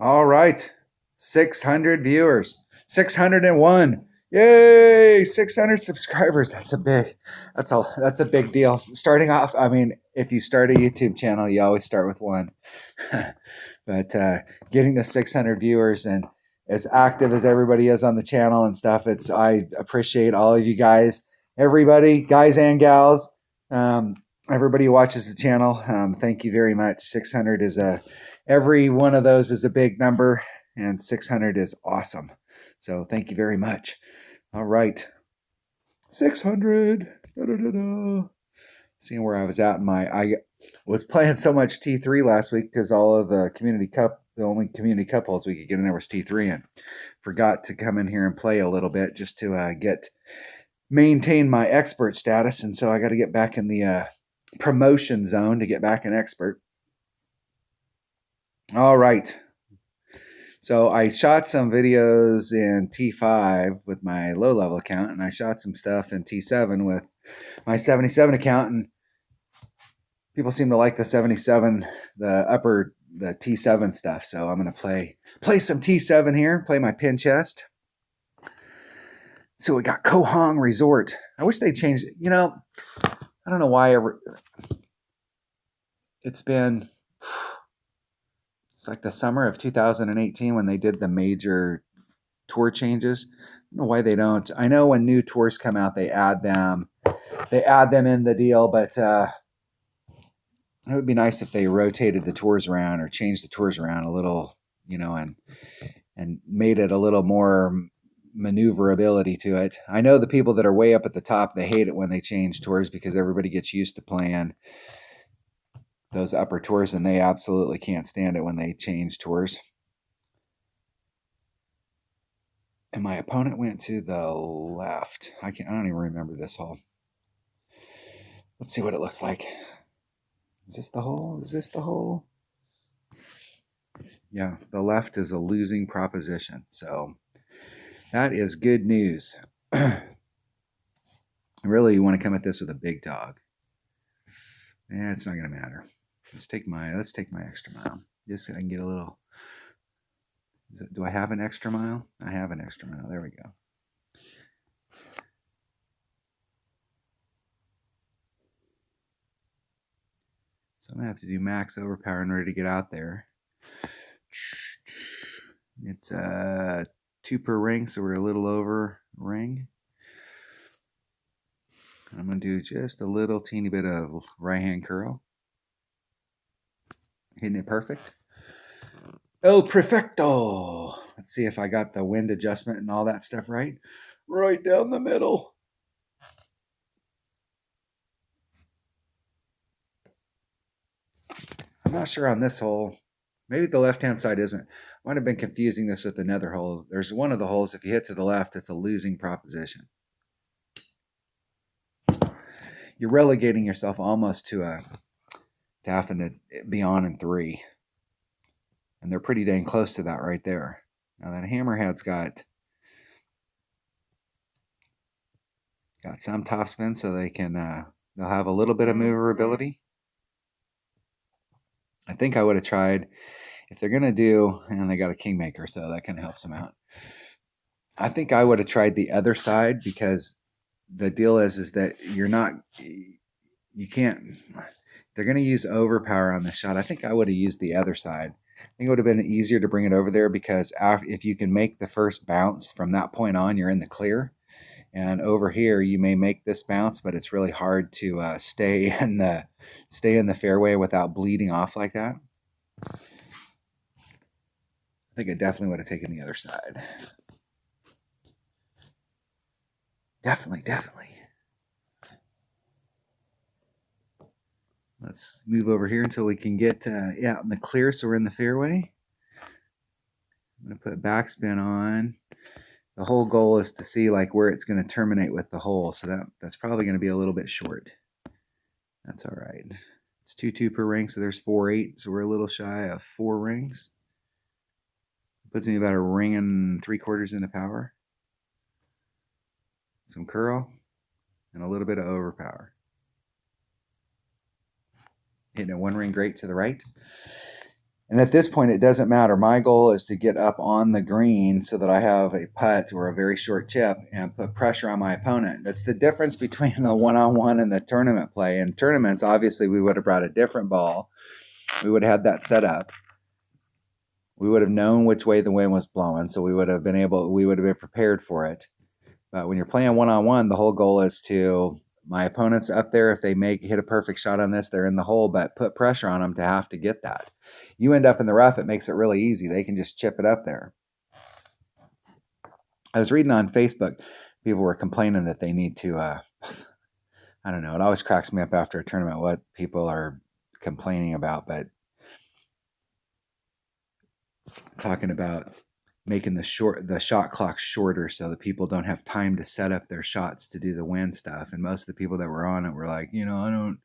All right. 600 viewers. 601. Yay! 600 subscribers. That's a big deal. Starting off, I mean, if you start a YouTube channel, you always start with one. But getting to 600 viewers and as active as everybody is on the channel and stuff, I appreciate all of you guys, everybody, guys and gals, everybody who watches the channel. Thank you very much. 600 is every one of those is a big number, and 600 is awesome. So thank you very much. All right, 600. Da, da, da, da. Seeing where I was at in I was playing so much T3 last week because all of the only community cup holes we could get in there was T3, and forgot to come in here and play a little bit just to maintain my expert status. And so I got to get back in the promotion zone to get back an expert. All right. So I shot some videos in T5 with my low level account, and I shot some stuff in T7 with my 77 account, and people seem to like the 77, the T7 stuff. So I'm going to play some T7 here, play my pin chest. So we got Kohong Resort. I wish they changed it. I don't know why it's like the summer of 2018 when they did the major tour changes. I don't know why they don't. I know when new tours come out, they add them in the deal, but it would be nice if they rotated the tours around or changed the tours around a little, and made it a little more maneuverability to it. I know the people that are way up at the top, they hate it when they change tours because everybody gets used to playing those upper tours, and they absolutely can't stand it when they change tours. And my opponent went to the left. I don't even remember this hole. Let's see what it looks like. Is this the hole? Yeah, the left is a losing proposition. So that is good news. Really, you want to come at this with a big dog. It's not going to matter. Let's take my extra mile. Just so I can get a little. Do I have an extra mile? I have an extra mile. There we go. So I'm going to have to do max overpower in order to get out there. It's 2 per ring, so we're a little over ring. I'm going to do just a little teeny bit of right hand curl. Hitting it perfect. El Perfecto. Let's see if I got the wind adjustment and all that stuff right. Right down the middle. I'm not sure on this hole. Maybe the left-hand side isn't. I might have been confusing this with another hole. There's one of the holes, if you hit to the left, it's a losing proposition. You're relegating yourself almost to having to be on in 3. And they're pretty dang close to that right there. Now that hammerhead's got some topspin, so they can they'll have a little bit of maneuverability. I think I would have tried, if they're gonna do, and they got a kingmaker, so that kind of helps them out. I think I would have tried the other side, because the deal is that you can't. They're gonna use overpower on the shot. I think I would have used the other side. I think it would have been easier to bring it over there, because if you can make the first bounce from that point on, you're in the clear. And over here, you may make this bounce, but it's really hard to stay in the fairway without bleeding off like that. I think I definitely would have taken the other side. Definitely. Let's move over here until we can get out in the clear, so we're in the fairway. I'm going to put backspin on. The whole goal is to see like where it's going to terminate with the hole, so that's probably going to be a little bit short. That's all right. It's 2 per ring, so there's 4-8, so we're a little shy of 4 rings. Puts me about a ring and 3/4 into power. Some curl and a little bit of overpower. Hitting a 1 ring great to the right. And at this point, it doesn't matter. My goal is to get up on the green so that I have a putt or a very short chip and put pressure on my opponent. That's the difference between the one-on-one and the tournament play. In tournaments, obviously, we would have brought a different ball. We would have had that set up. We would have known which way the wind was blowing, so we would have been prepared for it. But when you're playing one-on-one, the whole goal is to, my opponent's up there. If they hit a perfect shot on this, they're in the hole, but put pressure on them to have to get that. You end up in the rough, it makes it really easy. They can just chip it up there. I was reading on Facebook, people were complaining that they need to, I don't know, it always cracks me up after a tournament what people are complaining about, but talking about making the shot clock shorter so that people don't have time to set up their shots to do the wind stuff. And most of the people that were on it were like, I don't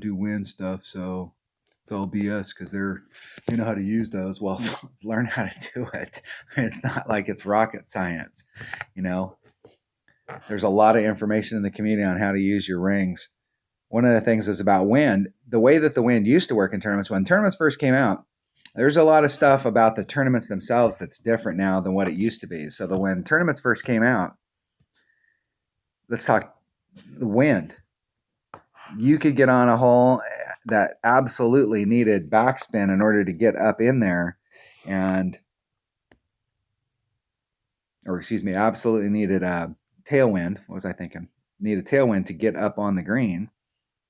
do wind stuff, so it's all BS because they know how to use those. Well, learn how to do it. It's not like it's rocket science, There's a lot of information in the community on how to use your rings. One of the things is about wind. The way that the wind used to work in tournaments, when tournaments first came out, there's a lot of stuff about the tournaments themselves that's different now than what it used to be. So when tournaments first came out, let's talk the wind. You could get on a hole that absolutely needed backspin in order to get up in there absolutely needed a tailwind. What was I thinking? Need a tailwind to get up on the green.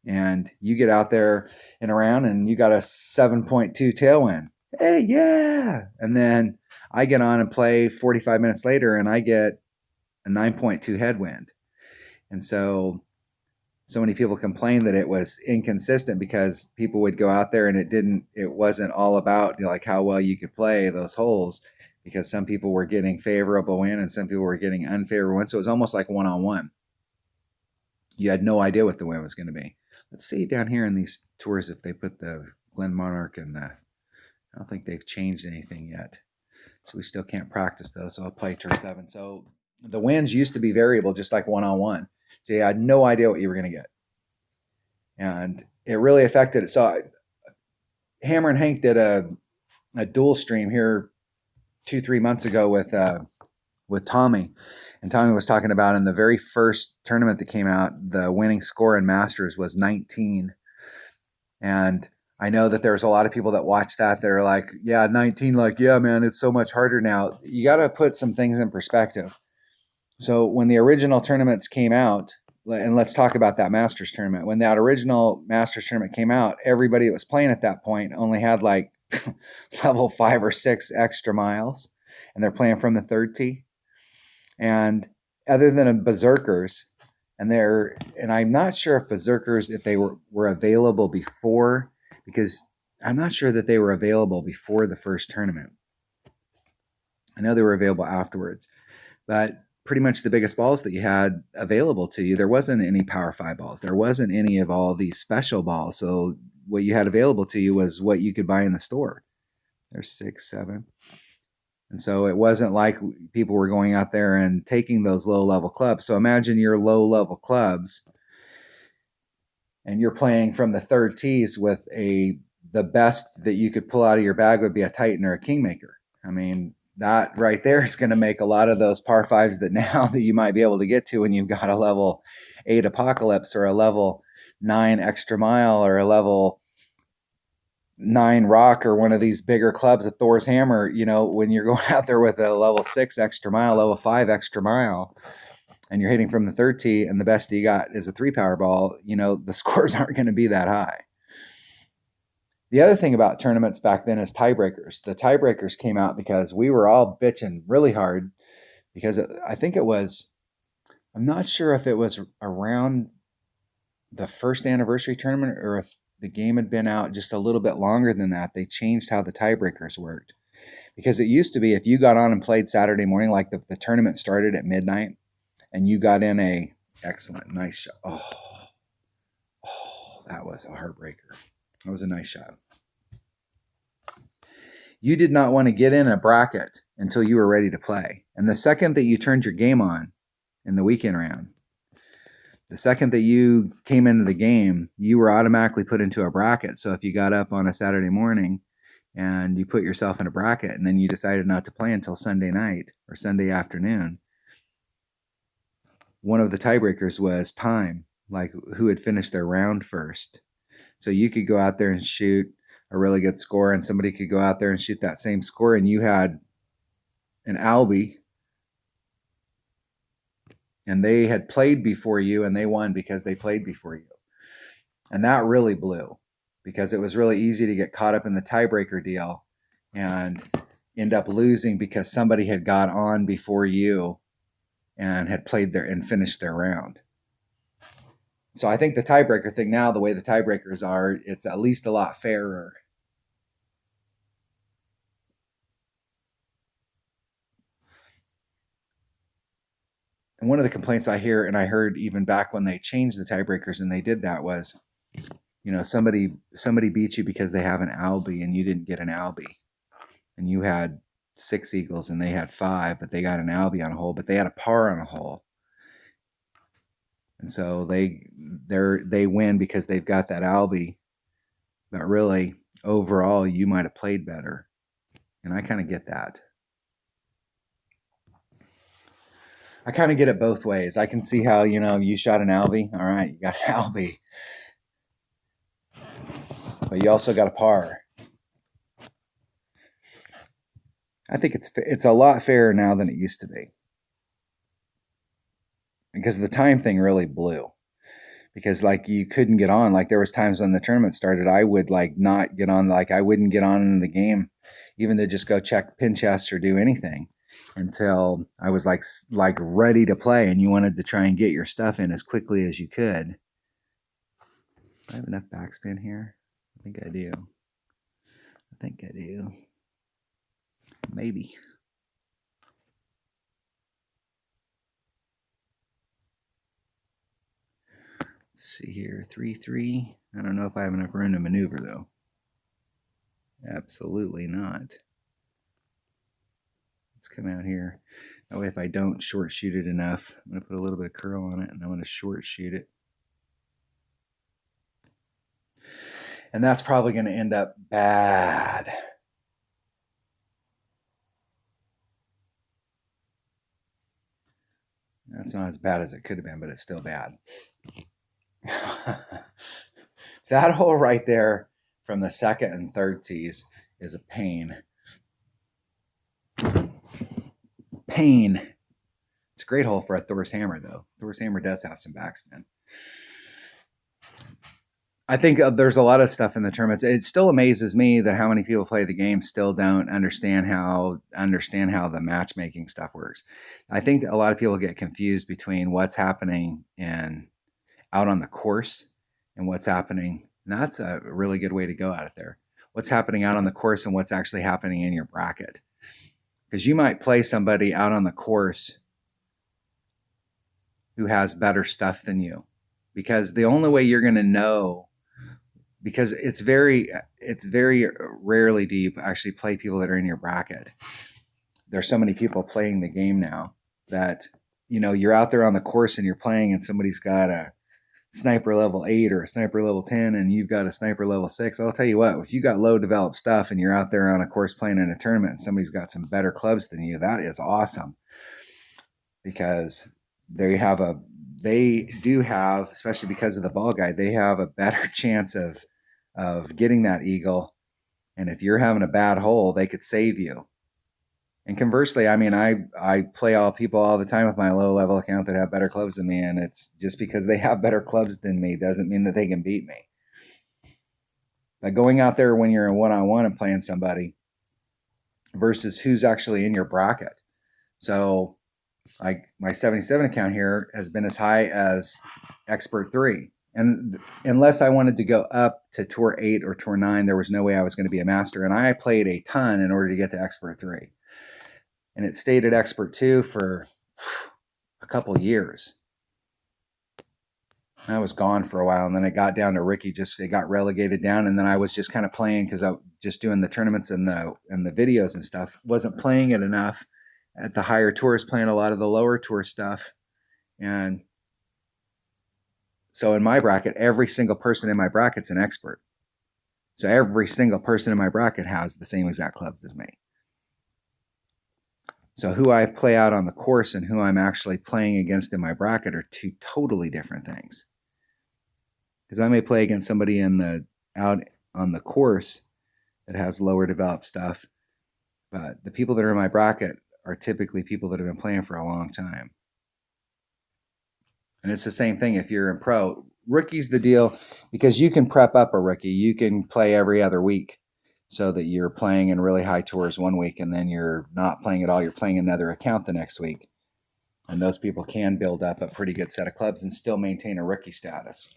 And you get out there in a round and you got a 7.2 tailwind. Hey, yeah. And then I get on and play 45 minutes later and I get a 9.2 headwind. And so many people complained that it was inconsistent because people would go out there and it wasn't all about like how well you could play those holes, because some people were getting favorable wind and some people were getting unfavorable wind. So it was almost like one-on-one. You had no idea what the wind was going to be. Let's see down here in these tours if they put the Glen Monarch and I don't think they've changed anything yet. So we still can't practice those. So I'll play Tour 7. So the winds used to be variable, just like one-on-one. So you had no idea what you were going to get. And it really affected it. So Hammer and Hank did a dual stream here 2-3 months ago with Tommy. And Tommy was talking about in the very first tournament that came out, the winning score in Masters was 19. And I know that there's a lot of people that watch that. They're like, yeah, 19, like, yeah, man, it's so much harder now. You got to put some things in perspective. So when the original tournaments came out, and let's talk about that Masters tournament. When that original Masters tournament came out, everybody that was playing at that point only had like level 5 or 6 extra miles, and they're playing from the third tee. And other than Berserkers, and I'm not sure if Berserkers, if they were available before, because I'm not sure that they were available before the first tournament. I know they were available afterwards, but pretty much the biggest balls that you had available to you, there wasn't any Power 5 balls. There wasn't any of all these special balls. So what you had available to you was what you could buy in the store. There's 6, 7. And so it wasn't like people were going out there and taking those low-level clubs. So imagine your low-level clubs and you're playing from the third tees with the best that you could pull out of your bag would be a Titan or a Kingmaker. I mean, that right there is going to make a lot of those par 5s that now that you might be able to get to when you've got a level 8 Apocalypse or a level 9 Extra Mile or a level 9 Rock or one of these bigger clubs, a Thor's Hammer, when you're going out there with a level 6 Extra Mile, level 5 Extra Mile, and you're hitting from the third tee and the best you got is a 3 power ball, the scores aren't going to be that high. The other thing about tournaments back then is tiebreakers. The tiebreakers came out because we were all bitching really hard because I think it was, I'm not sure if it was around the first anniversary tournament or if the game had been out just a little bit longer than that. They changed how the tiebreakers worked. Because it used to be if you got on and played Saturday morning, like the tournament started at midnight and you got in a excellent, nice shot. Oh, that was a heartbreaker. That was a nice shot. You did not want to get in a bracket until you were ready to play. And the second that you turned your game on in the weekend round, the second that you came into the game, you were automatically put into a bracket. So if you got up on a Saturday morning, and you put yourself in a bracket, and then you decided not to play until Sunday night or Sunday afternoon. One of the tiebreakers was time, like who had finished their round first. So you could go out there and shoot a really good score, and somebody could go out there and shoot that same score, and you had an Albie, and they had played before you, and they won because they played before you. And that really blew, because it was really easy to get caught up in the tiebreaker deal and end up losing because somebody had got on before you and had played their and finished their round. So I think the tiebreaker thing now, the way the tiebreakers are, it's at least a lot fairer. And one of the complaints I hear, and I heard even back when they changed the tiebreakers and they did that, was, somebody beat you because they have an Albie and you didn't get an Albie, and you had 6 eagles and they had 5, but they got an Albie on a hole, but they had a par on a hole, and so they win because they've got that Albie. But really, overall, you might have played better, and I kind of get that. I kind of get it both ways. I can see how, you shot an Albie. All right, you got an Albie. But you also got a par. I think it's a lot fairer now than it used to be. Because the time thing really blew. Because like you couldn't get on. Like there was times when the tournament started, I would like not get on. Like I wouldn't get on in the game, even to just go check pin chests or do anything, until I was like ready to play, and you wanted to try and get your stuff in as quickly as you could. Do I have enough backspin here? I think I do. Maybe. Let's see here. 3-3. I don't know if I have enough room to maneuver, though. Absolutely not. Let's come out here. That way, if I don't short shoot it enough, I'm going to put a little bit of curl on it, and I'm going to short shoot it. And that's probably going to end up bad. That's not as bad as it could have been, but it's still bad. That hole right there from the second and third tees is a pain. It's a great hole for a Thor's Hammer, though. Thor's Hammer does have some backspin. I think there's a lot of stuff in the tournaments. It still amazes me that how many people play the game still don't understand how the matchmaking stuff works. I think a lot of people get confused between what's happening out on the course and what's happening. And that's a really good way to go at it there. What's happening out on the course and what's actually happening in your bracket. Because you might play somebody out on the course who has better stuff than you. Because the only way you're going to know, because it's very rarely do you actually play people that are in your bracket. There's so many people playing the game now that, you're out there on the course and you're playing, and somebody's got a sniper level 8 or a sniper level 10 and you've got a sniper level 6. I'll tell you what, if you got low developed stuff and you're out there on a course playing in a tournament and somebody's got some better clubs than you, that is awesome, because they do have, especially because of the ball guide, they have a better chance of getting that eagle. And if you're having a bad hole, they could save you. And conversely, I mean, I play all people all the time with my low level account that have better clubs than me, and it's just because they have better clubs than me doesn't mean that they can beat me. But going out there when you're in one-on-one and playing somebody versus who's actually in your bracket. So like my 77 account here has been as high as Expert 3. And unless I wanted to go up to Tour 8 or Tour 9, there was no way I was going to be a master. And I played a ton in order to get to Expert 3. And it stayed at Expert 2 for a couple years. I was gone for a while, and then it got down to Ricky. It got relegated down, and then I was just kind of playing because I was just doing the tournaments and the videos and stuff. Wasn't playing it enough at the higher tours, playing a lot of the lower tour stuff. And so in my bracket, every single person in my bracket's an expert. So every single person in my bracket has the same exact clubs as me. So who I play out on the course and who I'm actually playing against in my bracket are two totally different things. Because I may play against somebody out on the course that has lower developed stuff, but the people that are in my bracket are typically people that have been playing for a long time. And it's the same thing if you're in pro. Rookie's the deal because you can prep up a rookie. You can play every other week so that you're playing in really high tours one week and then you're not playing at all. You're playing another account the next week. And those people can build up a pretty good set of clubs and still maintain a rookie status.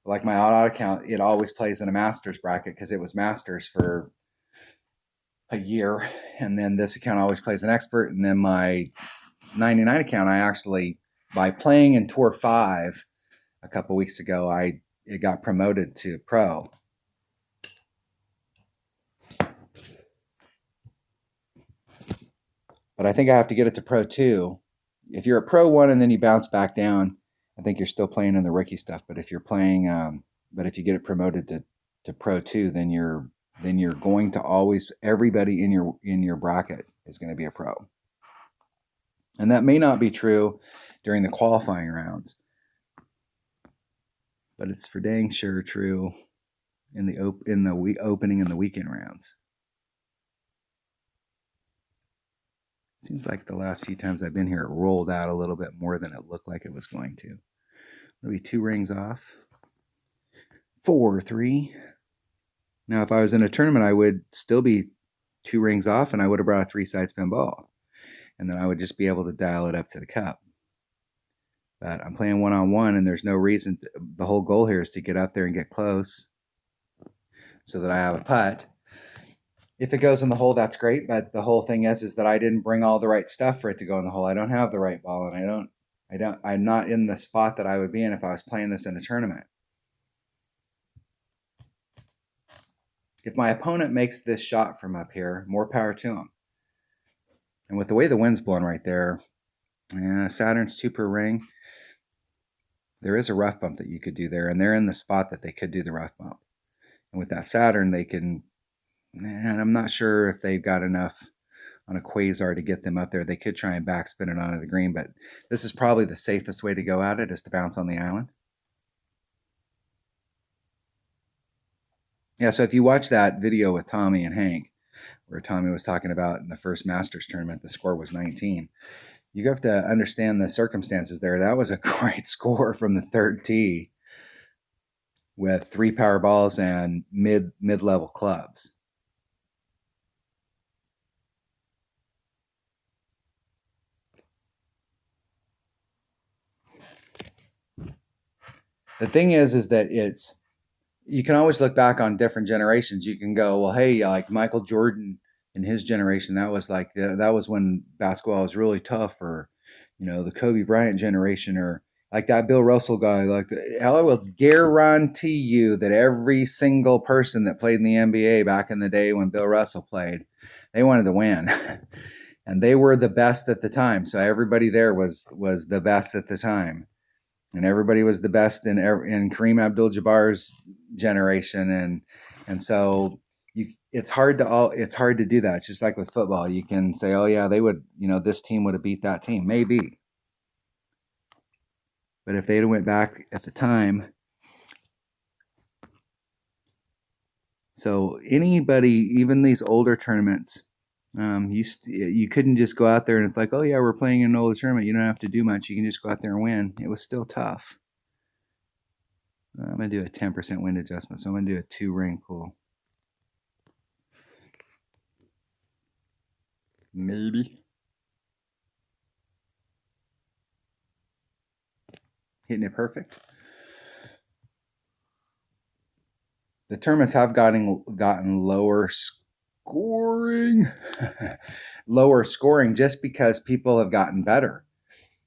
Like my auto account, it always plays in a Masters bracket because it was Masters for a year. And then this account always plays an expert. And then my 99 account, I actually, by playing in Tour 5 a couple weeks ago, it got promoted to pro. But I think I have to get it to pro 2. If you're a pro 1 and then you bounce back down, I think you're still playing in the rookie stuff. But if you're playing, but if you get it promoted to pro 2, then you're going to always, everybody in your bracket is going to be a pro. And that may not be true during the qualifying rounds, but it's for dang sure true in the opening and the weekend rounds. Seems like the last few times I've been here, it rolled out a little bit more than it looked like it was going to. It'll be 2 rings off. 4-3. Now, if I was in a tournament, I would still be 2 rings off, and I would have brought a 3-side spin ball. And then I would just be able to dial it up to the cup. But I'm playing one-on-one, and there's no reason. The whole goal here is to get up there and get close so that I have a putt. If it goes in the hole, that's great. But the whole thing is that I didn't bring all the right stuff for it to go in the hole. I don't have the right ball, and I'm not in the spot that I would be in if I was playing this in a tournament. If my opponent makes this shot from up here, more power to him. And with the way the wind's blowing right there, Saturn's 2 per ring. There is a rough bump that you could do there, and they're in the spot that they could do the rough bump. And with that Saturn, they can, and I'm not sure if they've got enough on a quasar to get them up there. They could try and backspin it onto the green, but this is probably the safest way to go at it, is to bounce on the island. Yeah, so if you watch that video with Tommy and Hank, where Tommy was talking about in the first Masters tournament, the score was 19. You have to understand the circumstances there. That was a great score from the third tee with 3 power balls and mid-level clubs. The thing is that you can always look back on different generations. You can go, well, hey, like Michael Jordan in his generation, that was when basketball was really tough, or the Kobe Bryant generation, or like that Bill Russell guy. I will guarantee you that every single person that played in the NBA back in the day when Bill Russell played, they wanted to win. And they were the best at the time. So everybody there was the best at the time. And everybody was the best in Kareem Abdul-Jabbar's generation. And so it's hard to do that. It's just like with football. You can say, oh yeah, they would, this team would have beat that team. Maybe. But if they'd went back at the time, so anybody, even these older tournaments, you couldn't just go out there and it's like, oh yeah, we're playing an older tournament. You don't have to do much. You can just go out there and win. It was still tough. I'm going to do a 10% wind adjustment. So I'm going to do a 2-ring pull. Maybe. Hitting it perfect. The tournaments have gotten lower scoring. Lower scoring just because people have gotten better.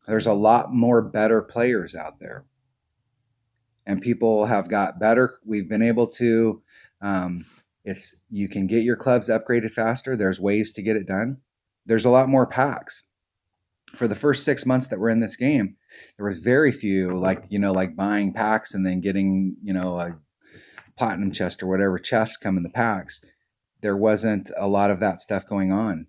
There's a lot more better players out there. And people have got better. We've been able to, you can get your clubs upgraded faster. There's ways to get it done. There's a lot more packs. For the first 6 months that we're in this game, there was very few, like buying packs and then getting, platinum chest or whatever chests come in the packs, there wasn't a lot of that stuff going on.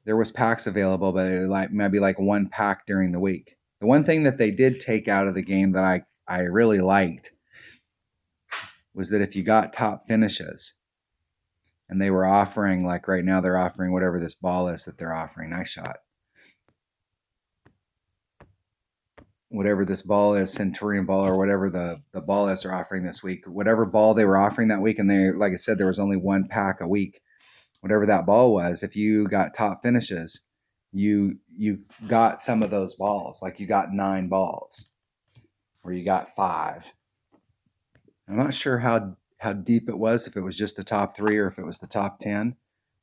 There was packs available, but like maybe like one pack during the week. The one thing that they did take out of the game that I really liked was that if you got top finishes, and they were offering, like right now they're offering whatever this ball is that they're offering. Nice shot. Whatever this ball is, Centurion ball or whatever the ball is they're offering this week, whatever ball they were offering that week, and they, like I said, there was only one pack a week. Whatever that ball was, if you got top finishes, you got some of those balls. Like you got 9 balls, or you got 5. I'm not sure how deep it was, if it was just the top 3 or if it was the top 10,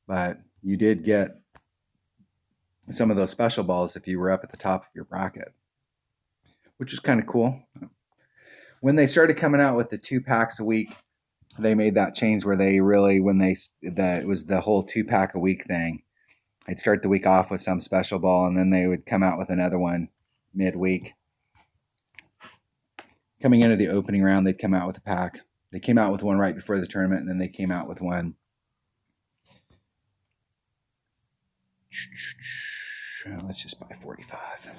but you did get some of those special balls if you were up at the top of your bracket, which is kind of cool. When they started coming out with the 2 packs a week, they made that change where they really, it was the whole 2 pack a week thing. They'd start the week off with some special ball, and then they would come out with another one midweek. Coming into the opening round, they'd come out with a pack. They came out with one right before the tournament, and then they came out with one. Let's just buy 45.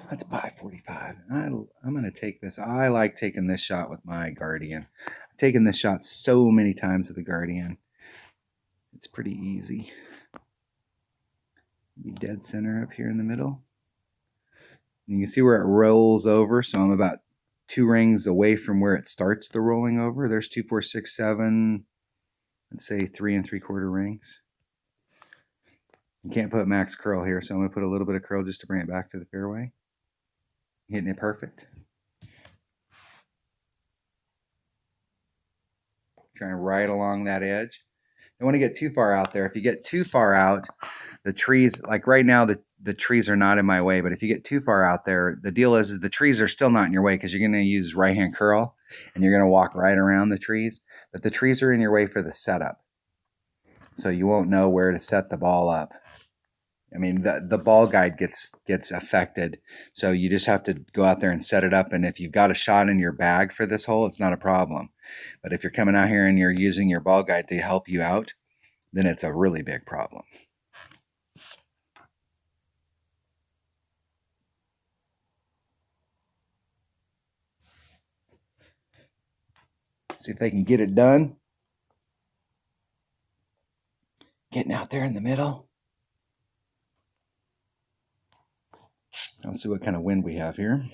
Let's buy 45. I'm going to take this. I like taking this shot with my Guardian. I've taken this shot so many times with the Guardian. It's pretty easy. Be dead center up here in the middle. And you can see where it rolls over. So I'm about 2 rings away from where it starts the rolling over. There's 2, 4, 6, 7. Let's say 3 3/4 rings. You can't put max curl here, so I'm going to put a little bit of curl just to bring it back to the fairway. Hitting it perfect. Trying right along that edge. Don't want to get too far out there. If you get too far out, the trees, like right now, the trees are not in my way, but if you get too far out there, the deal is the trees are still not in your way because you're going to use right-hand curl, and you're going to walk right around the trees, but the trees are in your way for the setup. So you won't know where to set the ball up. I mean, the ball guide gets affected. So you just have to go out there and set it up. And if you've got a shot in your bag for this hole, it's not a problem. But if you're coming out here and you're using your ball guide to help you out, then it's a really big problem. See if they can get it done. Getting out there in the middle. Let's see what kind of wind we have here.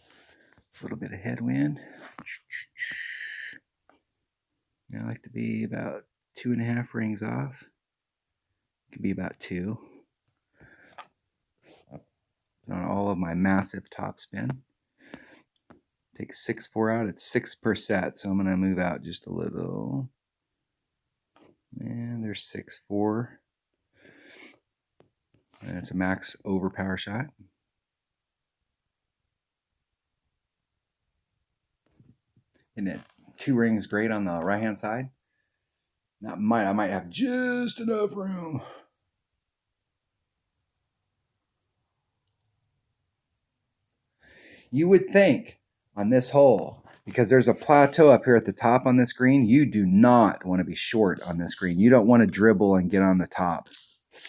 A little bit of headwind. I like to be about 2.5 rings off. It could be about 2. On all of my massive top spin. Take 6/4 out. It's 6 per set, so I'm going to move out just a little. And there's 6/4. And it's a max overpower shot. Isn't it 2 rings great on the right-hand side? I might have just enough room. You would think on this hole, because there's a plateau up here at the top on this green, you do not want to be short on this green. You don't want to dribble and get on the top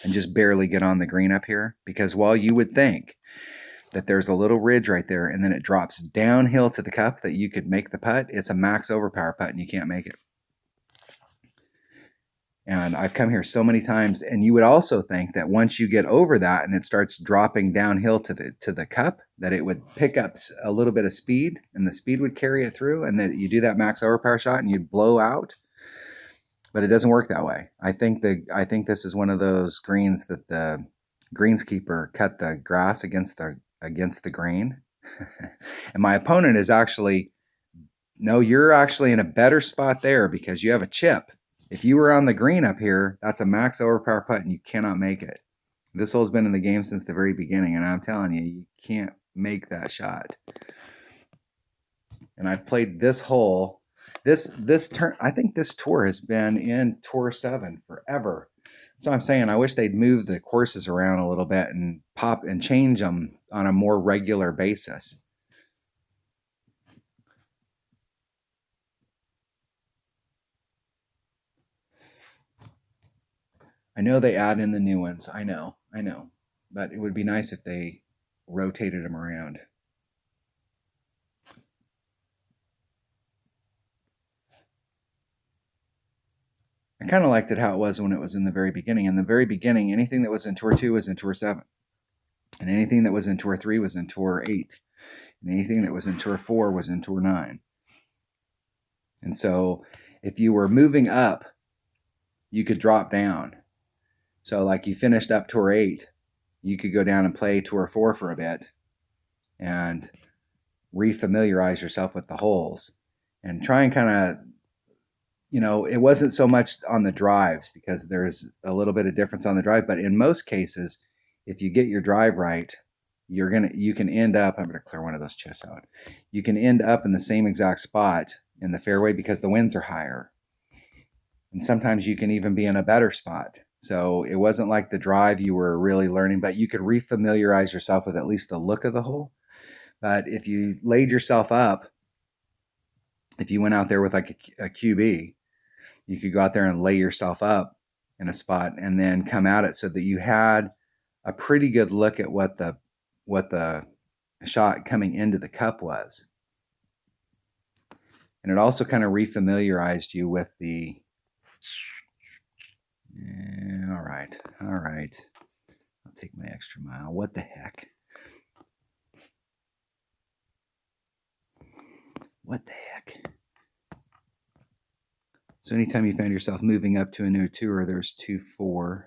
and just barely get on the green up here, because while you would think that there's a little ridge right there and then it drops downhill to the cup that you could make the putt, it's a max overpower putt and you can't make it. And I've come here so many times, and you would also think that once you get over that and it starts dropping downhill to the cup, that it would pick up a little bit of speed and the speed would carry it through, and that you do that max overpower shot and you'd blow out. But it doesn't work that way. I think this is one of those greens that the greenskeeper cut the grass against the grain. And my opponent is actually, no, you're actually in a better spot there because you have a chip. If you were on the green up here, that's a max overpower putt and you cannot make it. This hole's been in the game since the very beginning, and I'm telling you, you can't make that shot. And I've played this hole, this turn. I think this tour has been in Tour 7 forever. So I'm saying I wish they'd move the courses around a little bit and change them on a more regular basis. I know they add in the new ones. I know. But it would be nice if they rotated them around. I kind of liked it how it was when it was in the very beginning. In the very beginning, anything that was in Tour 2 was in Tour 7. And anything that was in Tour 3 was in Tour 8. And anything that was in Tour 4 was in Tour 9. And so if you were moving up, you could drop down. So like you finished up Tour 8, you could go down and play Tour 4 for a bit and refamiliarize yourself with the holes and try and kind of, it wasn't so much on the drives because there's a little bit of difference on the drive, but in most cases, if you get your drive right, you can end up, I'm going to clear one of those chests out. You can end up in the same exact spot in the fairway because the winds are higher. And sometimes you can even be in a better spot. So it wasn't like the drive you were really learning, but you could refamiliarize yourself with at least the look of the hole. But if you laid yourself up, if you went out there with like a QB, you could go out there and lay yourself up in a spot and then come at it so that you had a pretty good look at what the shot coming into the cup was. And it also kind of refamiliarized you with the, all right. I'll take my extra mile. What the heck? So anytime you find yourself moving up to a new tour, there's 2-4.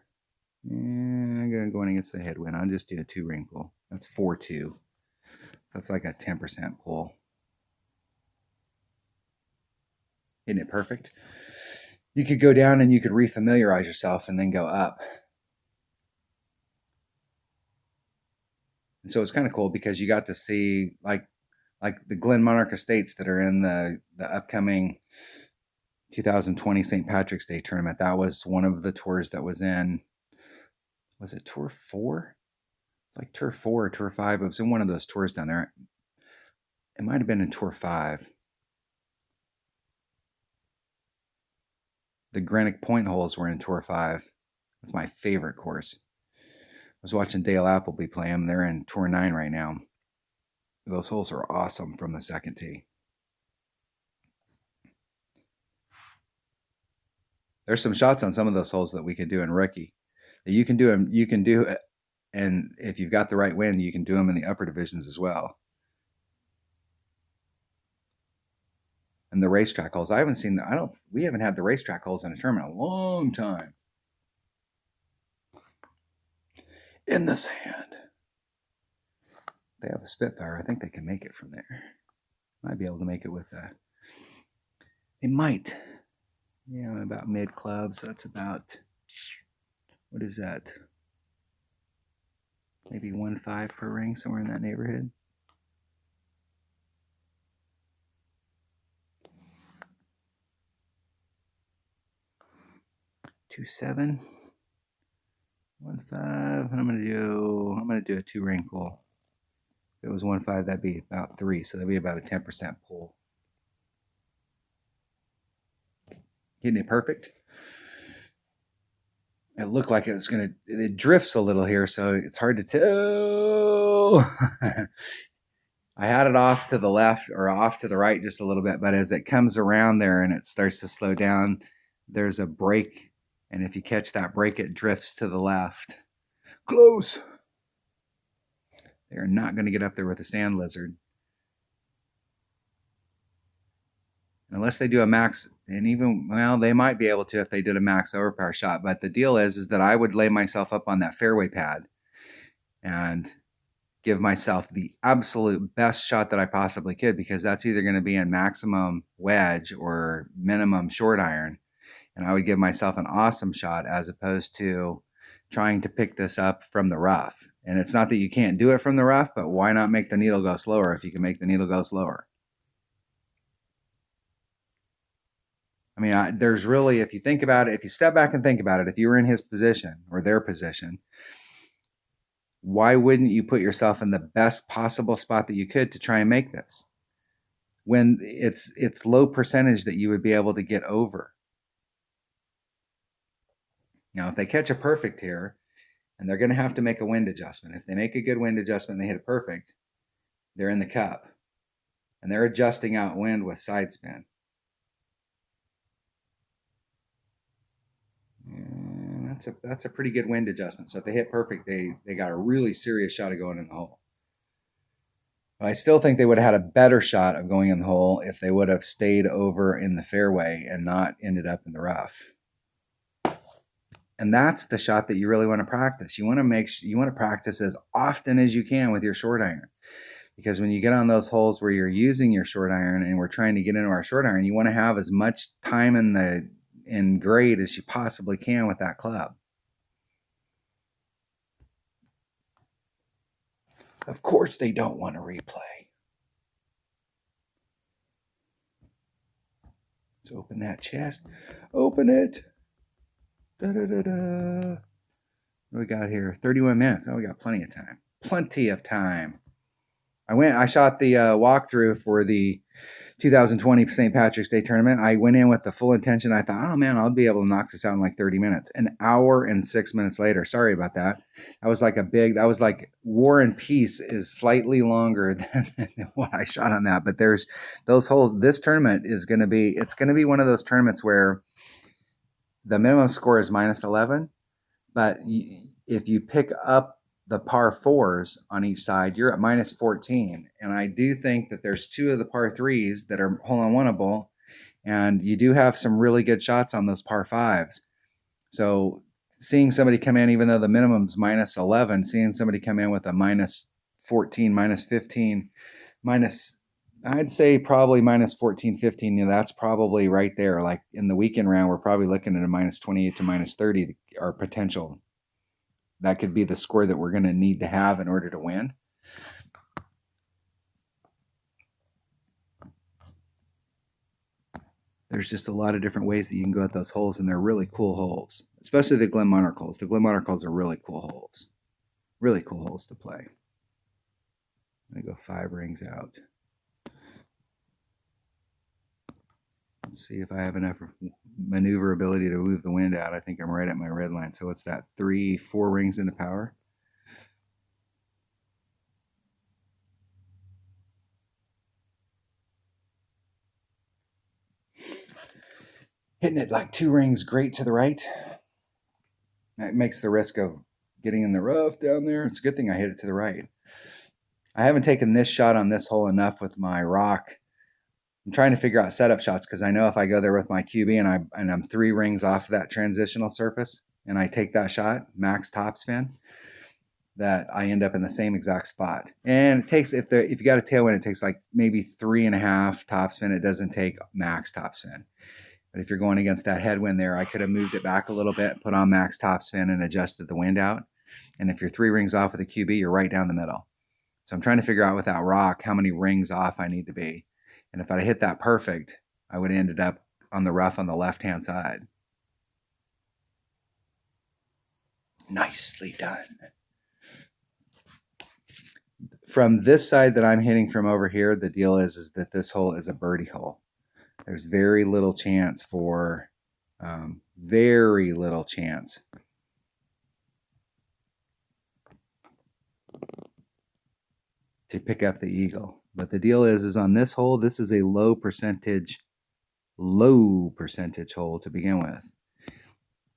I'm going to go in against the headwind. I'll just do a 2-ring pull. That's 4-2. So that's like a 10% pull. Isn't it perfect? You could go down and you could refamiliarize yourself and then go up. And so it's kind of cool because you got to see like the Glen Monarch Estates that are in the upcoming 2020 St. Patrick's Day tournament. That was one of the tours that was in, was it Tour 4? It's like Tour 4 or Tour 5. It was in one of those tours down there. It might have been in Tour 5. The Greenwich Point holes were in Tour 5. That's my favorite course. I was watching Dale Appleby play them. They're in Tour 9 right now. Those holes are awesome from the second tee. There's some shots on some of those holes that we could do in rookie. You can do them. You can do it, and if you've got the right wind, you can do them in the upper divisions as well. And the racetrack holes, I haven't seen. We haven't had the racetrack holes in a tournament in a long time. In the sand. They have a Spitfire. I think they can make it from there. Might be able to make it with a. They might. Yeah, about mid club. So that's about. What is that? Maybe 1.5 per ring, somewhere in that neighborhood. $2.7, 1.5, and I'm gonna do a 2-ring pull. If it was 1.5, that'd be about 3, so that'd be about a 10% pull. Isn't it perfect? It looked like it drifts a little here, so it's hard to tell. I had it off to the left or off to the right just a little bit, but as it comes around there and it starts to slow down, there's a break. And if you catch that break, it drifts to the left. Close. They're not going to get up there with a sand lizard. Unless they do a max, and even, well, they might be able to if they did a max overpower shot. But the deal is that I would lay myself up on that fairway pad and give myself the absolute best shot that I possibly could, because that's either going to be in maximum wedge or minimum short iron. And I would give myself an awesome shot as opposed to trying to pick this up from the rough. And it's not that you can't do it from the rough, but why not make the needle go slower if you can make the needle go slower? I mean, there's really, if you think about it, if you step back and think about it, if you were in his position or their position, why wouldn't you put yourself in the best possible spot that you could to try and make this? When it's low percentage that you would be able to get over. Now, if they catch a perfect here, and they're going to have to make a wind adjustment. If they make a good wind adjustment and they hit it perfect, they're in the cup. And they're adjusting out wind with side spin. And that's a pretty good wind adjustment. So if they hit perfect, they got a really serious shot of going in the hole. But I still think they would have had a better shot of going in the hole if they would have stayed over in the fairway and not ended up in the rough. And that's the shot that you really want to practice. You want to practice as often as you can with your short iron. Because when you get on those holes where you're using your short iron and we're trying to get into our short iron, you want to have as much time in grade as you possibly can with that club. Of course they don't want to replay. Let's open that chest. Open it. Da-da-da-da. What do we got here? 31 minutes. Oh, we got plenty of time. Plenty of time. I shot the walkthrough for the 2020 St. Patrick's Day tournament. I went in with the full intention. I thought, oh man, I'll be able to knock this out in like 30 minutes. An hour and 6 minutes later. Sorry about that. That was like War and Peace is slightly longer than what I shot on that. But there's those holes. This tournament it's going to be one of those tournaments where the minimum score is -11. But if you pick up the par fours on each side, you're at -14. And I do think that there's two of the par threes that are hole-in-oneable, and you do have some really good shots on those par fives. So seeing somebody come in, even though the minimum's -11, seeing somebody come in with a -14, -15, I'd say probably -14, 15, that's probably right there. Like in the weekend round, we're probably looking at a -28 to -30, our potential. That could be the score that we're going to need to have in order to win. There's just a lot of different ways that you can go at those holes, and they're really cool holes, especially the Glen Monarch holes. The Glen Monarch holes are really cool holes. Really cool holes to play. I'm going to go 5 rings out. Let's see if I have enough maneuverability to move the wind out. I think I'm right at my red line. So what's that? 4 rings into power. Hitting it like 2 rings great to the right. That makes the risk of getting in the rough down there. It's a good thing I hit it to the right. I haven't taken this shot on this hole enough with my rock. I'm trying to figure out setup shots because I know if I go there with my QB and I'm 3 rings off of that transitional surface and I take that shot, max topspin, that I end up in the same exact spot. And it takes, if you got a tailwind, it takes like maybe 3.5 topspin. It doesn't take max topspin. But if you're going against that headwind there, I could have moved it back a little bit, put on max topspin and adjusted the wind out. And if you're 3 rings off of the QB, you're right down the middle. So I'm trying to figure out with that rock how many rings off I need to be. And if I hit that perfect, I would have ended up on the rough on the left-hand side. Nicely done. From this side that I'm hitting from over here, the deal is that this hole is a birdie hole. There's very little chance to pick up the eagle. But the deal is on this hole, this is a low percentage hole to begin with.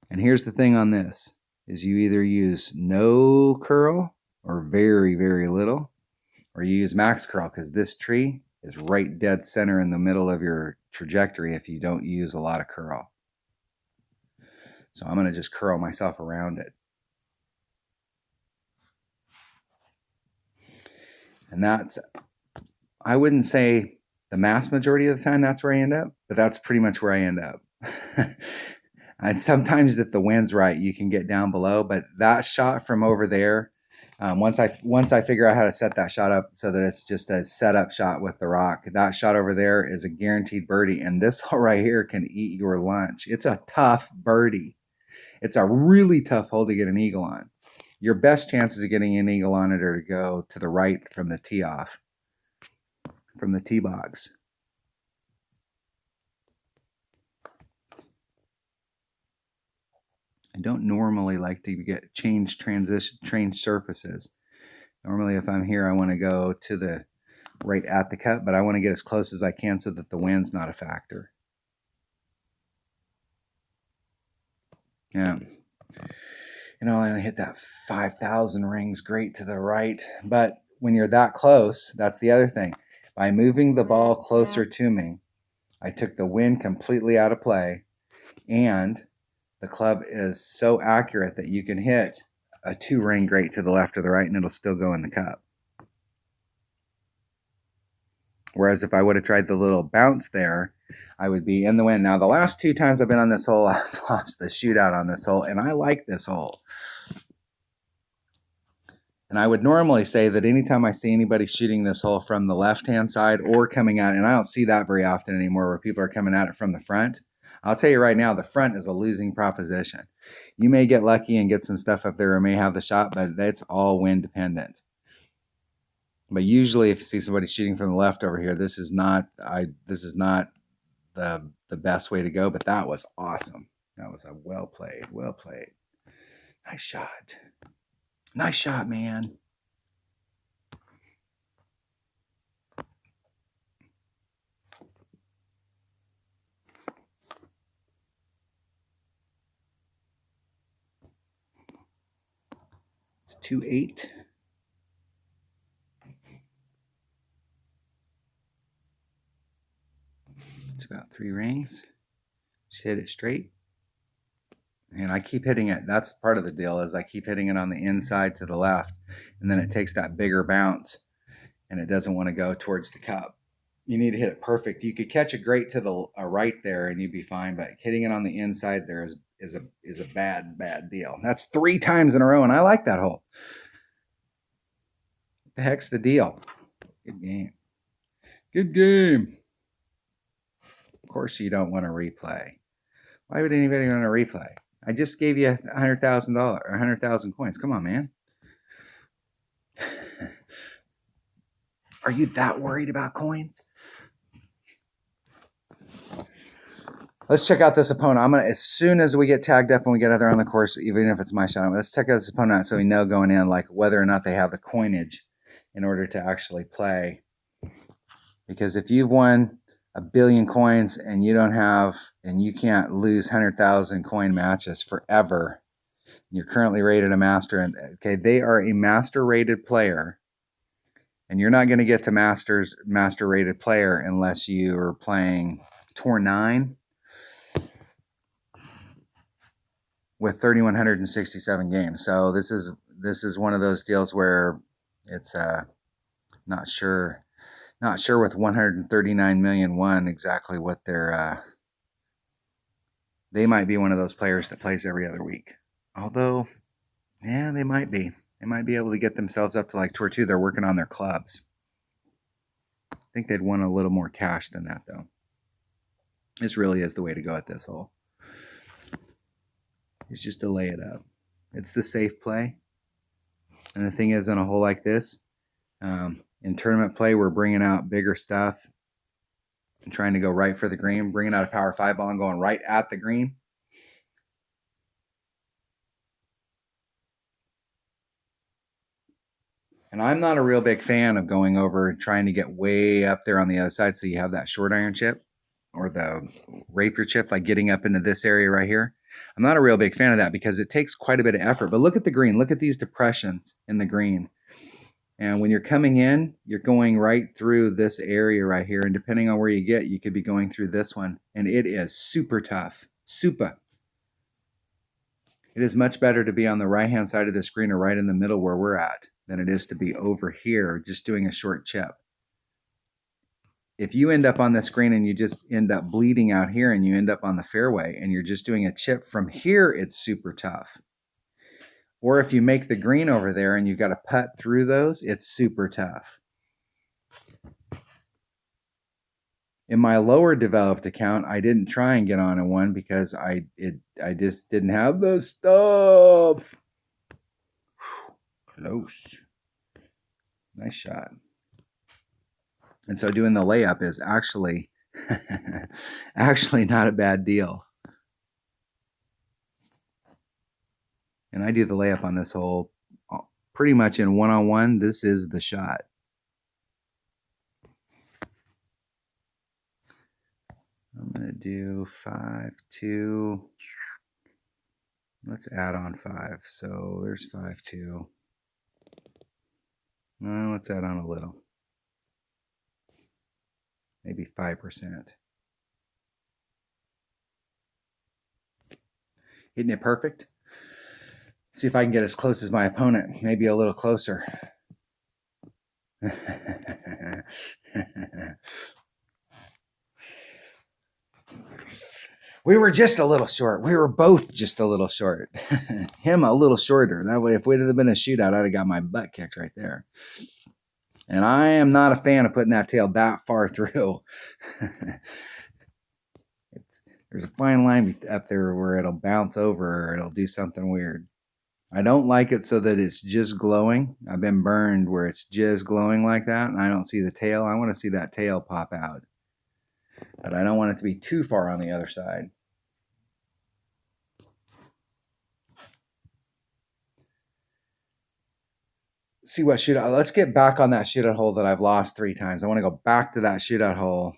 And here's the thing on this, is you either use no curl or very, very little, or you use max curl, because this tree is right dead center in the middle of your trajectory if you don't use a lot of curl. So I'm going to just curl myself around it. And I wouldn't say the mass majority of the time that's where I end up, but that's pretty much where I end up. And sometimes if the wind's right, you can get down below, but that shot from over there, once I figure out how to set that shot up so that it's just a setup shot with the rock, that shot over there is a guaranteed birdie. And this hole right here can eat your lunch. It's a tough birdie. It's a really tough hole to get an eagle on. Your best chances of getting an eagle on it are to go to the right from the tee off, from the tee box. I don't normally like to change surfaces. Normally, if I'm here, I want to go to the right at the cup, but I want to get as close as I can so that the wind's not a factor. Yeah. You know, I only hit that 5,000 rings great to the right, but when you're that close, that's the other thing. By moving the ball closer to me, I took the wind completely out of play, and the club is so accurate that you can hit a 2-ring great to the left or the right and it'll still go in the cup. Whereas if I would have tried the little bounce there, I would be in the wind. Now, the last 2 times I've been on this hole, I've lost the shootout on this hole, and I like this hole. And I would normally say that anytime I see anybody shooting this hole from the left-hand side or coming at it, and I don't see that very often anymore where people are coming at it from the front, I'll tell you right now, the front is a losing proposition. You may get lucky and get some stuff up there or may have the shot, but that's all wind dependent. But usually if you see somebody shooting from the left over here, this is not the best way to go, but that was awesome. That was a well played. Nice shot. Nice shot, man. It's 2-8. It's about 3 rings. Just hit it straight. And I keep hitting it. That's part of the deal is I keep hitting it on the inside to the left. And then it takes that bigger bounce and it doesn't want to go towards the cup. You need to hit it perfect. You could catch it great to the right there and you'd be fine. But hitting it on the inside there is a bad deal. That's 3 times in a row. And I like that hole. What the heck's the deal? Good game. Good game. Of course you don't want to replay. Why would anybody want to replay? I just gave you $100,000 or 100,000 coins. Come on, man. Are you that worried about coins? Let's check out this opponent. I'm gonna, as soon as we get tagged up and we get out there on the course, even if it's my shot, let's check out this opponent out so we know going in like whether or not they have the coinage in order to actually play. Because if you've won 1 billion coins and you don't have, and you can't lose 100,000 coin matches forever, you're currently rated a master, and okay, they are a master rated player, and you're not going to get to master rated player unless you are playing Tour 9 with 3,167 games. So this is one of those deals where it's not sure with 139 million won exactly what they're they might be one of those players that plays every other week. Although, yeah, they might be. They might be able to get themselves up to like Tour 2. They're working on their clubs. I think they'd want a little more cash than that, though. This really is the way to go at this hole. It's just to lay it up. It's the safe play. And the thing is, on a hole like this, in tournament play, we're bringing out bigger stuff and trying to go right for the green, bringing out a power 5 ball and going right at the green. And I'm not a real big fan of going over and trying to get way up there on the other side so you have that short iron chip or the rapier chip, like getting up into this area right here. I'm not a real big fan of that because it takes quite a bit of effort. But look at the green. Look at these depressions in the green. And when you're coming in, you're going right through this area right here. And depending on where you get, you could be going through this one. And it is super tough. Super. It is much better to be on the right-hand side of the screen or right in the middle where we're at than it is to be over here just doing a short chip. If you end up on the screen and you just end up bleeding out here and you end up on the fairway and you're just doing a chip from here, it's super tough. Or if you make the green over there and you've got to putt through those, it's super tough. In my lower developed account, I didn't try and get on in one because I just didn't have the stuff. Close. Nice shot. And so doing the layup is actually not a bad deal. And I do the layup on this hole pretty much in one-on-one. This is the shot. I'm going to do 5-2. Let's add on 5. So there's 5-2. Let's add on a little. Maybe 5%. Hitting it perfect. See if I can get as close as my opponent. Maybe a little closer. We were just a little short. We were both just a little short. Him a little shorter. That way, if we'd have been a shootout, I'd have got my butt kicked right there. And I am not a fan of putting that tail that far through. There's a fine line up there where it'll bounce over or it'll do something weird. I don't like it so that it's just glowing. I've been burned where it's just glowing like that, and I don't see the tail. I want to see that tail pop out. But I don't want it to be too far on the other side. See what shootout. Let's get back on that shootout hole that I've lost 3 times. I want to go back to that shootout hole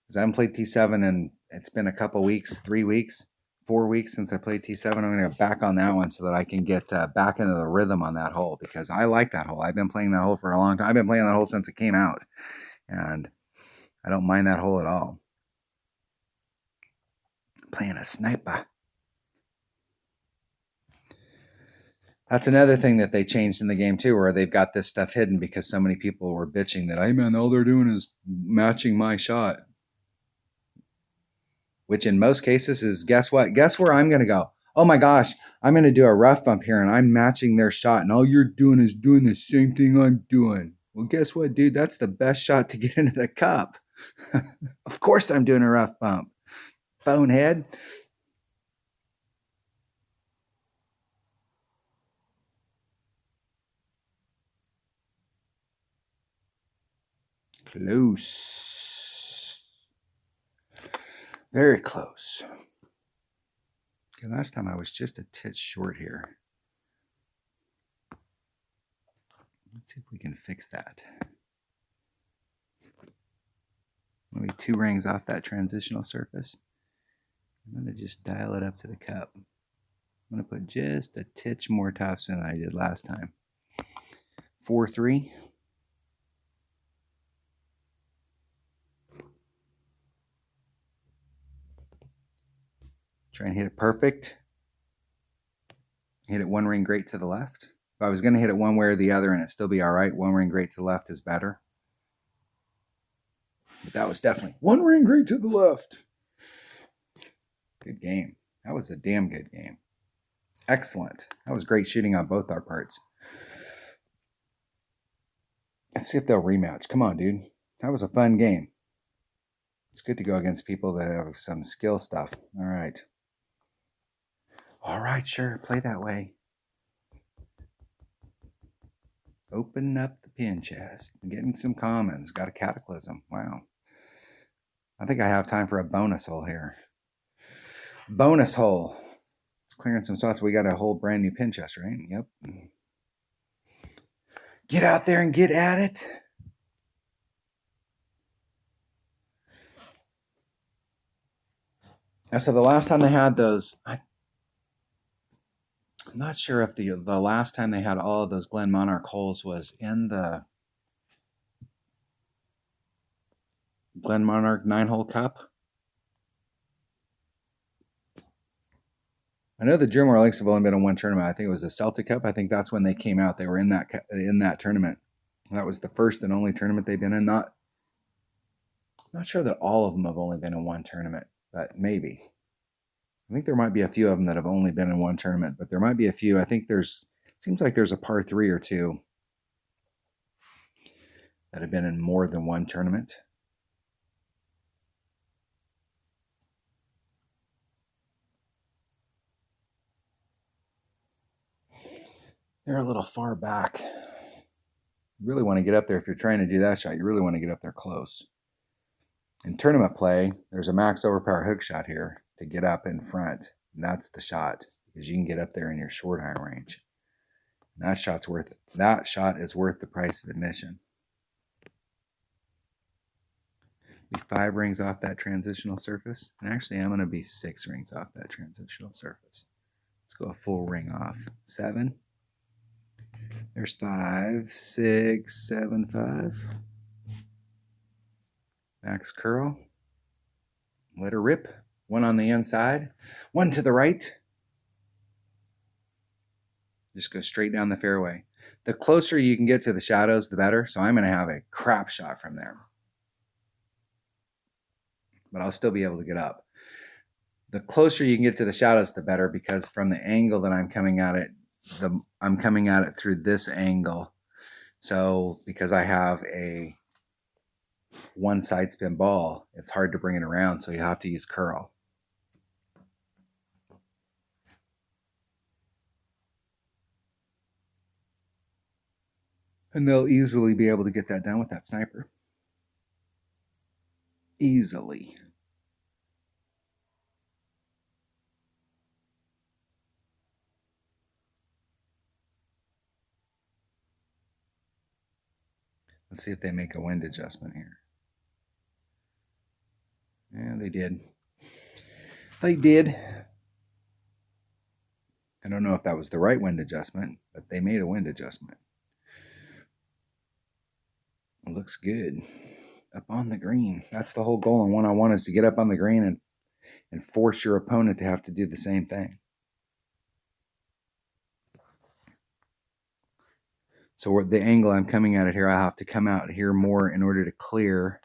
because I haven't played T7 and it's been a couple weeks, 3 weeks, 4 weeks since I played T7. I'm going to go back on that one so that I can get back into the rhythm on that hole because I like that hole. I've been playing that hole for a long time. I've been playing that hole since it came out, and I don't mind that hole at all. I'm playing a sniper. That's another thing that they changed in the game too, where they've got this stuff hidden because so many people were bitching that, hey man, all they're doing is matching my shot. Which in most cases is, guess what? Guess where I'm going to go? Oh my gosh, I'm going to do a rough bump here and I'm matching their shot and all you're doing is doing the same thing I'm doing. Well, guess what, dude? That's the best shot to get into the cup. Of course I'm doing a rough bump. Bonehead. Close. Very close. Okay, last time I was just a tit short here. Let's see if we can fix that. Maybe 2 rings off that transitional surface. I'm going to just dial it up to the cup. I'm going to put just a titch more topspin than I did last time. 4-3. Try and hit it perfect. Hit it 1 ring great to the left. If I was going to hit it one way or the other and it still be all right, 1 ring great to the left is better. But that was definitely 1 ring great to the left. Good game. That was a damn good game. Excellent. That was great shooting on both our parts. Let's see if they'll rematch. Come on, dude. That was a fun game. It's good to go against people that have some skill stuff. All right. All right, sure. Play that way. Open up the pin chest. Getting some commons. Got a cataclysm. Wow. I think I have time for a bonus hole here. Bonus hole. Clearing some spots. We got a whole brand new pin chest, right? Yep. Get out there and get at it. So the last time they had those, I'm not sure if the last time they had all of those Glen Monarch holes was in the Glen Monarch 9-hole cup. I know the Drumore Lakes have only been in one tournament. I think it was the Celtic Cup. I think that's when they came out. They were in that tournament. That was the first and only tournament they've been in. Not sure that all of them have only been in one tournament, but maybe. I think there might be a few of them that have only been in one tournament, but there might be a few. I think seems like there's a par 3 or 2 that have been in more than one tournament. They're a little far back. You really want to get up there if you're trying to do that shot. You really want to get up there close. In tournament play, there's a max overpower hook shot here to get up in front. And that's the shot. because you can get up there in your short iron range. That shot's worth it. That shot is worth the price of admission. Be 5 rings off that transitional surface. And actually, I'm going to be 6 rings off that transitional surface. Let's go a full ring off. 7. There's 5, 6, 7, 5. Max curl. Let her rip. 1 on the inside. 1 to the right. Just go straight down the fairway. The closer you can get to the shadows, the better. So I'm going to have a crap shot from there. But I'll still be able to get up. The closer you can get to the shadows, the better, because from the angle that I'm coming at it, I'm coming at it through this angle. So because I have a 1 side spin ball, it's hard to bring it around. So you have to use curl. And they'll easily be able to get that done with that sniper. Easily. Let's see if they make a wind adjustment here. Yeah, they did. They did. I don't know if that was the right wind adjustment, but they made a wind adjustment. It looks good. Up on the green. That's the whole goal in one-on-one, is to get up on the green and force your opponent to have to do the same thing. So the angle I'm coming at it here, I have to come out here more in order to clear.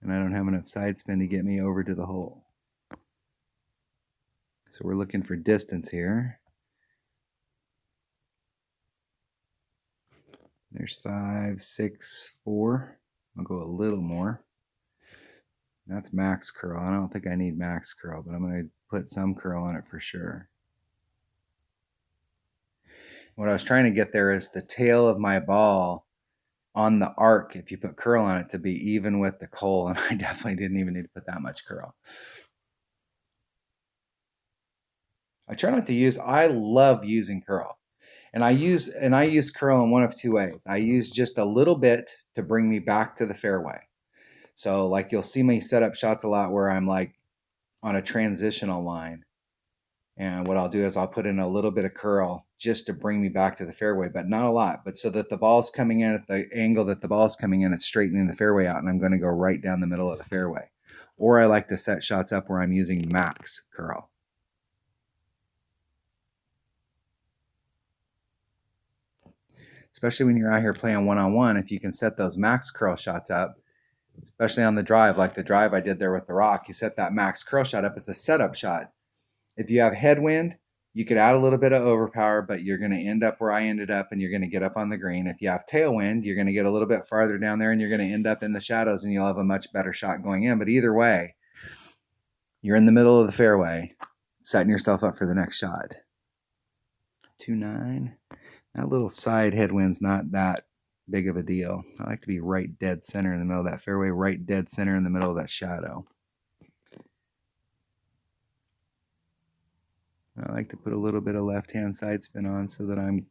And I don't have enough side spin to get me over to the hole. So we're looking for distance here. There's 5, 6, 4. I'll go a little more. That's max curl. I don't think I need max curl, but I'm going to put some curl on it for sure. What I was trying to get there is the tail of my ball on the arc, if you put curl on it, to be even with the coal, and I definitely didn't even need to put that much curl. I try not to use, I love using curl. And I use curl in one of 2 ways. I use just a little bit to bring me back to the fairway. So like you'll see me set up shots a lot where I'm like on a transitional line. And what I'll do is I'll put in a little bit of curl just to bring me back to the fairway, but not a lot. But so that the ball's coming in at the angle that the ball's coming in, it's straightening the fairway out, and I'm going to go right down the middle of the fairway. Or I like to set shots up where I'm using max curl. Especially when you're out here playing one-on-one, if you can set those max curl shots up, especially on the drive, like the drive I did there with the rock, you set that max curl shot up, it's a setup shot. If you have headwind, you could add a little bit of overpower, but you're going to end up where I ended up, and you're going to get up on the green. If you have tailwind, you're going to get a little bit farther down there, and you're going to end up in the shadows, and you'll have a much better shot going in. But either way, you're in the middle of the fairway, setting yourself up for the next shot. 2-9. That little side headwind's not that big of a deal. I like to be right dead center in the middle of that fairway, right dead center in the middle of that shadow. I like to put a little bit of left-hand side spin on so that I'm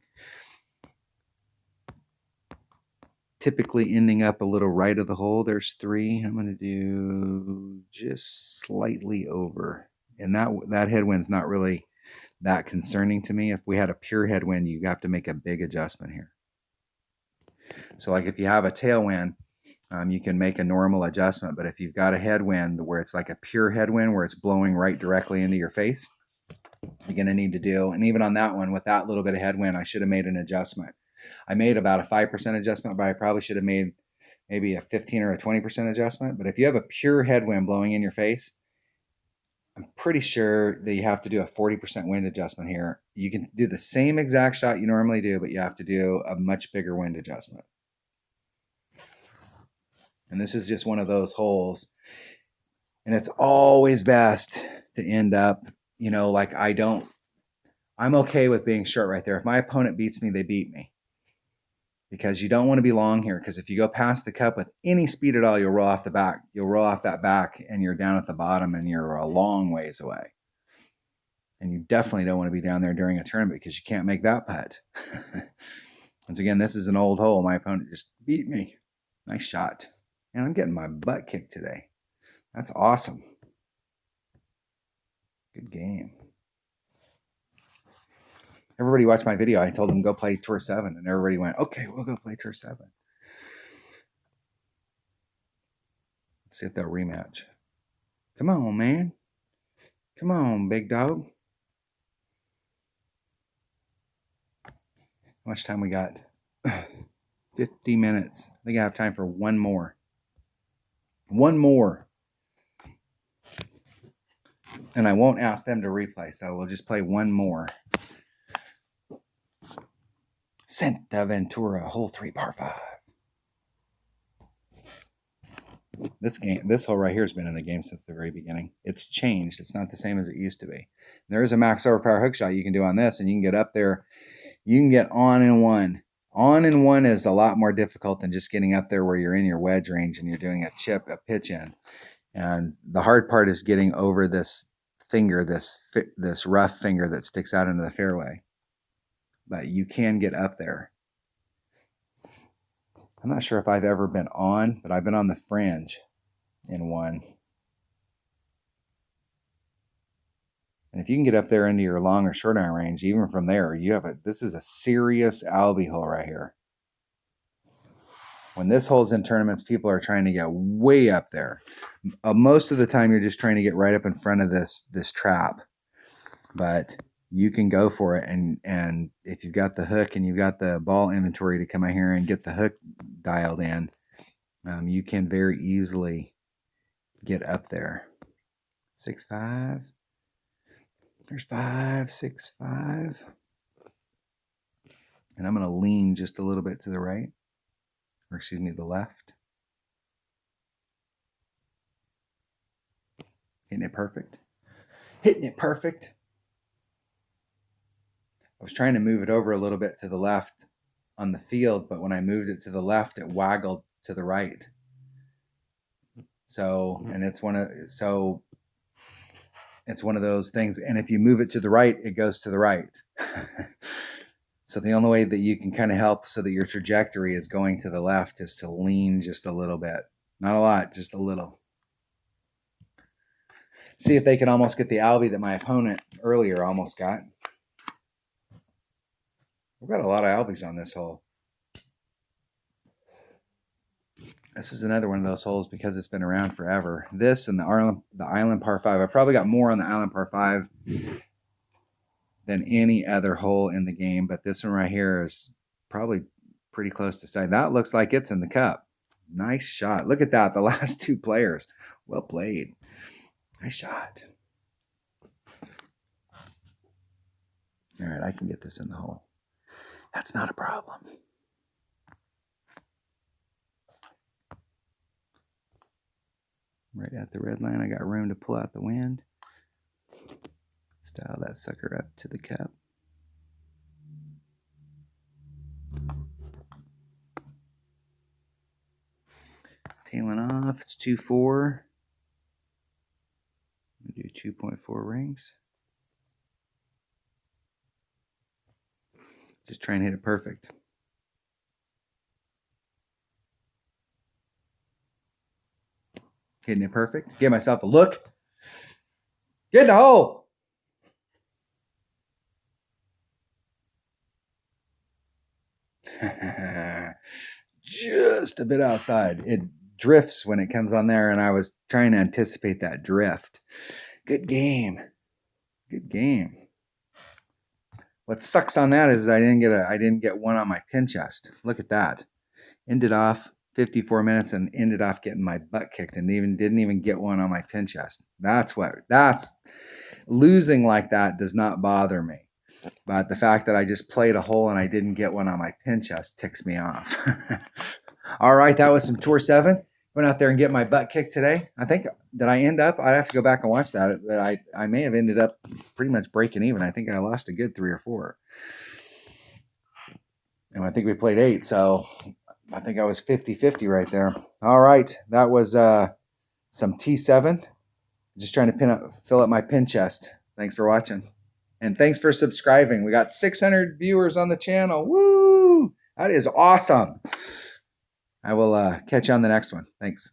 typically ending up a little right of the hole. There's 3. I'm going to do just slightly over. And that headwind's not really that concerning to me. If we had a pure headwind, you have to make a big adjustment here. So like if you have a tailwind, you can make a normal adjustment. But if you've got a headwind where it's like a pure headwind where it's blowing right directly into your face, you're going to need to do, and even on that one, with that little bit of headwind, I should have made an adjustment. I made about a 5% adjustment, but I probably should have made maybe a 15 or a 20% adjustment. But if you have a pure headwind blowing in your face, I'm pretty sure that you have to do a 40% wind adjustment here. You can do the same exact shot you normally do, but you have to do a much bigger wind adjustment. And this is just one of those holes. And it's always best to end up, like I'm okay with being short right there. If my opponent beats me, they beat me. because you don't want to be long here. Because if you go past the cup with any speed at all, you'll roll off the back. You'll roll off that back and you're down at the bottom and you're a long ways away. And you definitely don't want to be down there during a tournament because you can't make that putt. Once again, this is an old hole. My opponent just beat me. Nice shot. And I'm getting my butt kicked today. That's awesome. Good game. Everybody watched my video. I told them go play Tour 7. And everybody went, okay, we'll go play Tour 7. Let's see if they'll rematch. Come on, man. Come on, big dog. How much time we got? 50 minutes. I think I have time for one more. One more. And I won't ask them to replay, so we'll just play one more. Santa Ventura, hole 3, par 5. This hole right here has been in the game since the very beginning. It's changed. It's not the same as it used to be. There is a max overpower hook shot you can do on this, and you can get up there. You can get on in one. On in one is a lot more difficult than just getting up there where you're in your wedge range and you're doing a pitch in. And the hard part is getting over this finger, this rough finger that sticks out into the fairway. But you can get up there. I'm not sure if I've ever been on, but I've been on the fringe in one. And if you can get up there into your long or short iron range, even from there, this is a serious Albie hole right here. When this hole's in tournaments, people are trying to get way up there. Most of the time, you're just trying to get right up in front of this trap. But you can go for it, and if you've got the hook and you've got the ball inventory to come out here and get the hook dialed in, you can very easily get up there. 6-5. There's 5, 6, 5. And I'm going to lean just a little bit to the right. Or excuse me, the left. Hitting it perfect. Hitting it perfect. I was trying to move it over a little bit to the left on the field, but when I moved it to the left, it waggled to the right. So, and it's one of those things. And if you move it to the right, it goes to the right. So the only way that you can kind of help so that your trajectory is going to the left is to lean just a little bit. Not a lot, just a little. See if they can almost get the Albie that my opponent earlier almost got. We've got a lot of Albies on this hole. This is another one of those holes because it's been around forever. This and the Island par 5. I probably got more on the Island par 5 than any other hole in the game, but this one right here is probably pretty close to side. That looks like it's in the cup. Nice shot. Look at that. The last two players. Well played. Nice shot. All right, I can get this in the hole. That's not a problem. Right at the red line, I got room to pull out the wind. Style that sucker up to the cup. Tailing off, it's 2-4. Do 2.4 rings. Just try and hit it perfect. Hitting it perfect. Give myself a look. Get in the hole. Just a bit outside. It drifts when it comes on there, and I was trying to anticipate that drift. Good game. Good game. What sucks on that is I didn't get one on my pin chest. Look at that. Ended off 54 minutes and ended off getting my butt kicked and didn't even get one on my pin chest. That's losing like that does not bother me. But the fact that I just played a hole and I didn't get one on my pin chest ticks me off. All right, that was some Tour 7. Went out there and get my butt kicked today. I think, did I end up? I'd have to go back and watch that. But I may have ended up pretty much breaking even. I think I lost a good 3 or 4. And I think we played 8, so I think I was 50-50 right there. All right, that was some T7. Just trying to fill up my pin chest. Thanks for watching. And thanks for subscribing. We got 600 viewers on the channel. Woo! That is awesome. I will catch you on the next one. Thanks.